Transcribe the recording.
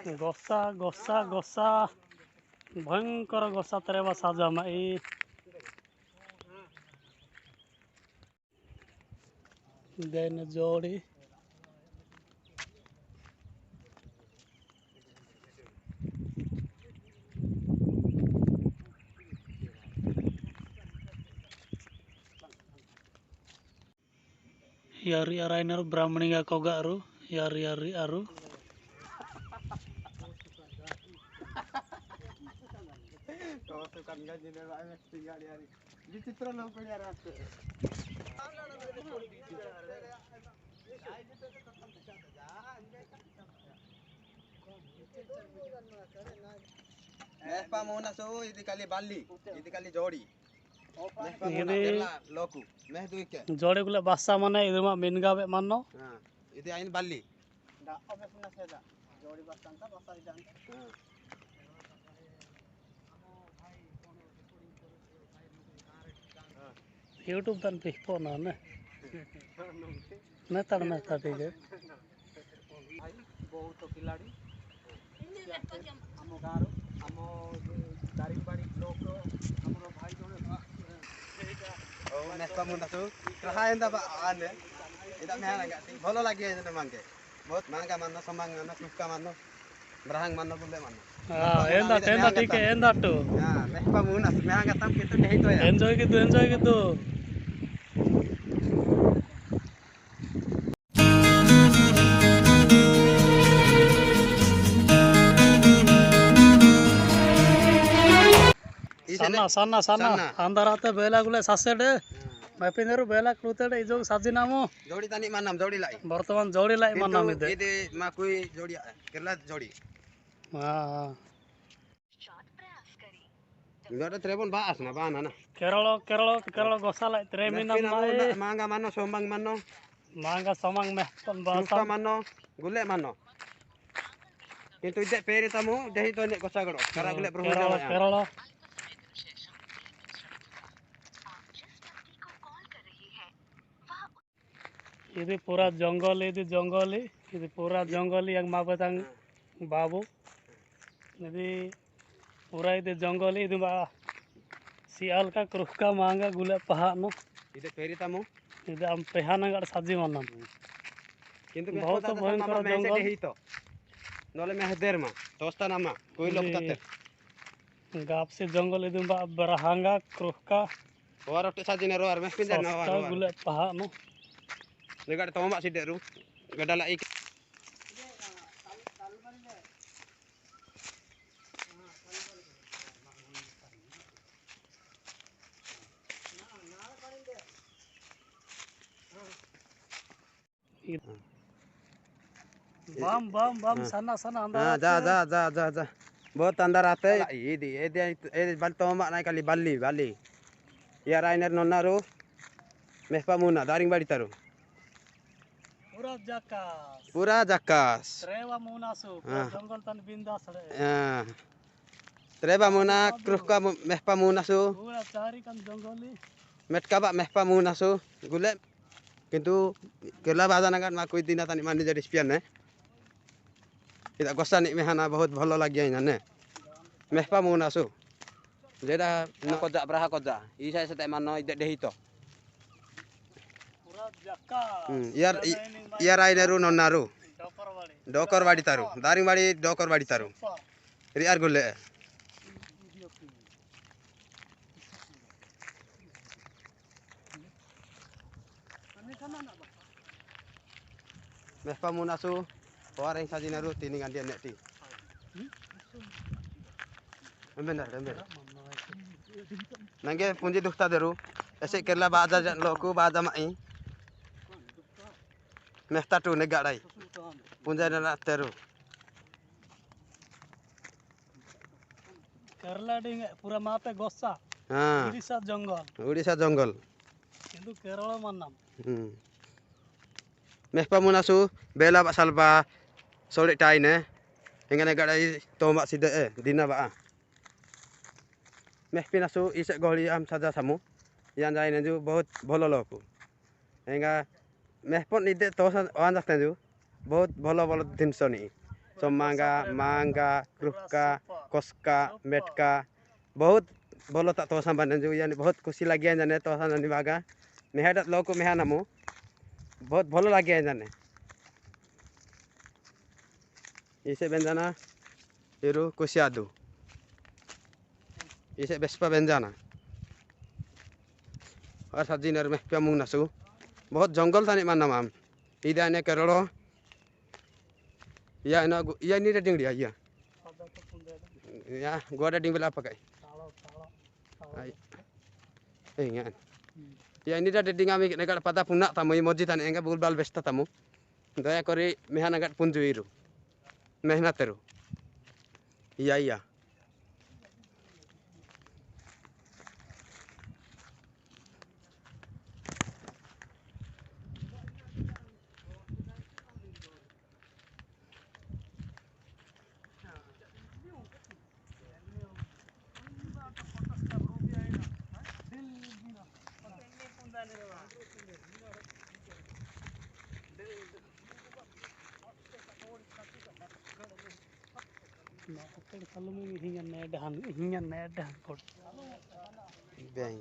gosa gosa gosa भयंकर गोसा तेरे बस आ जा मैं देन जोड़ी यारी अराइनर ब्राह्मणी का कोगारू यारी यारी आरू ఇది కలి బల్లి ఇది కలి జోడి లోకు जोड़े गुला बासा माने इधर मा मिनगा बे मानो ఇది అయిన బల్లి यूट्यूब तन पिको ना ने नेता ठीक है बहुत खिलाड़ी आम गाँव आम दारिंगबाड़ी ब्लॉक आमर भाई जड़े भल लगे मांगे बहुत महंगा मानो समांग मानो सुक्का मानो ब्राहंग मानो बुले मानो एंदा ठीक है एंदा टू मेहपा मुना महंगा तम कितु नहीं तो एंजॉय कितु सन्ना सन्ना सन्ना अंदर आते बेला गुले सासेडे मैपिनेरु बेला क्लूतेडे इजो साजिनामो जोड़ी तानी मानम जोड़ी लाई वर्तमान जोड़ी लाई मानम इदे इदे मा कोई जोड़ी केरला जोड़ी हां गरे त्रेबन बास ना बाना ना केरल गोसा लाई त्रेमिनम माए मांगा मानो सोमंग मानो मांगा समंग में पन बासा मानो गुले मानो किंतु इदे पेरे तमु देही तो ने गोसा गड़ो करा गुले प्रभु केरल ఇది పూరా జంగల్ ఇది పూరా జంగల్ yang mabetang babu ఇది పూరా ఇది జంగల్ ఇది sial ka kruh ka manga gula paha no ఇది పేరి తము ఇది am pehana gad saji manam किंतु बहुत भयंकर जंगल देही तो नोले में हदेर मा दोस्ता नामा कोई लोग तते गाप से जंगल ఇది berahanga kruh ka वारटे साजिने रो आर में पिंदर ना वार gula paha no लेगाड़ तो मा सिदेरु गडाला एक बम सना अंदर जा बहुत अंदर आते ये बल तो मा नाय कली बाली या राइनर नन्नारू मेहपा मुना दारिंगबाड़ी तारू पूरा जकास trewa munasu जंगल तन बिंदास रे त्रेबा मुना क्रुका मेहपा मुनासु पूरा चारी kan जंगली मेटकाबा मेहपा मुनासु गुले किंतु केरला बाजा नगर मा कोई दिना तनी मानी जड़ी स्पियन ने इदा गोसानी मेहना बहुत भलो लागिया इने मेहपा मुनासु जेदा न कोजा ब्राहा कोजा इसा सते मानो इदे देही तो यार आइनेरू नन्नारू डोकरवाड़ी तारू दारिंगबाड़ी डोकरवाड़ी तारू रियार गुले मेहपा मुनासु orang sajineru tini gantian nekti benar nange punji dukta deru ese kerla baza loku baza mai mehta tu negarai punja na teru Kerala डिंग पूरा मापे गोसा उड़ीसा जंगल किंतु केरल मानम मेहपा मुनासु बेला बा salba sore taine engane gadai tombak side dina ba mehpinasu isek goli am saja samu yang jaine ju बहुत भलो लोकु enga mehpon ide to wan jakten ju बहुत भलो दिन सनी सोमांगा मांगा क्रुका कोस्का मेटका बहुत बोलो ता तो संबंध जो यानी बहुत खुशी लगी जाने तो सन निभागा मेहडत लोग मेहा नामु बहुत भलो लगे जाने इसे बेंजाना इरु कुसियादु इसे बेस्पा बेंजाना और सजी नर में प्यामु नसु बहुत जंगल था माना माम इधर ने केरलो या ना या नी रेडिंग दिया या gua ada ding bela pakai ingat ya ini dah ding kami negar pada punak tamu emoji tan enggak bulbal besta tamu daya kori mehan agat punju iru mehnat teru iya iya Kalau ini hingga nedahan, hingga nedahan kod. bang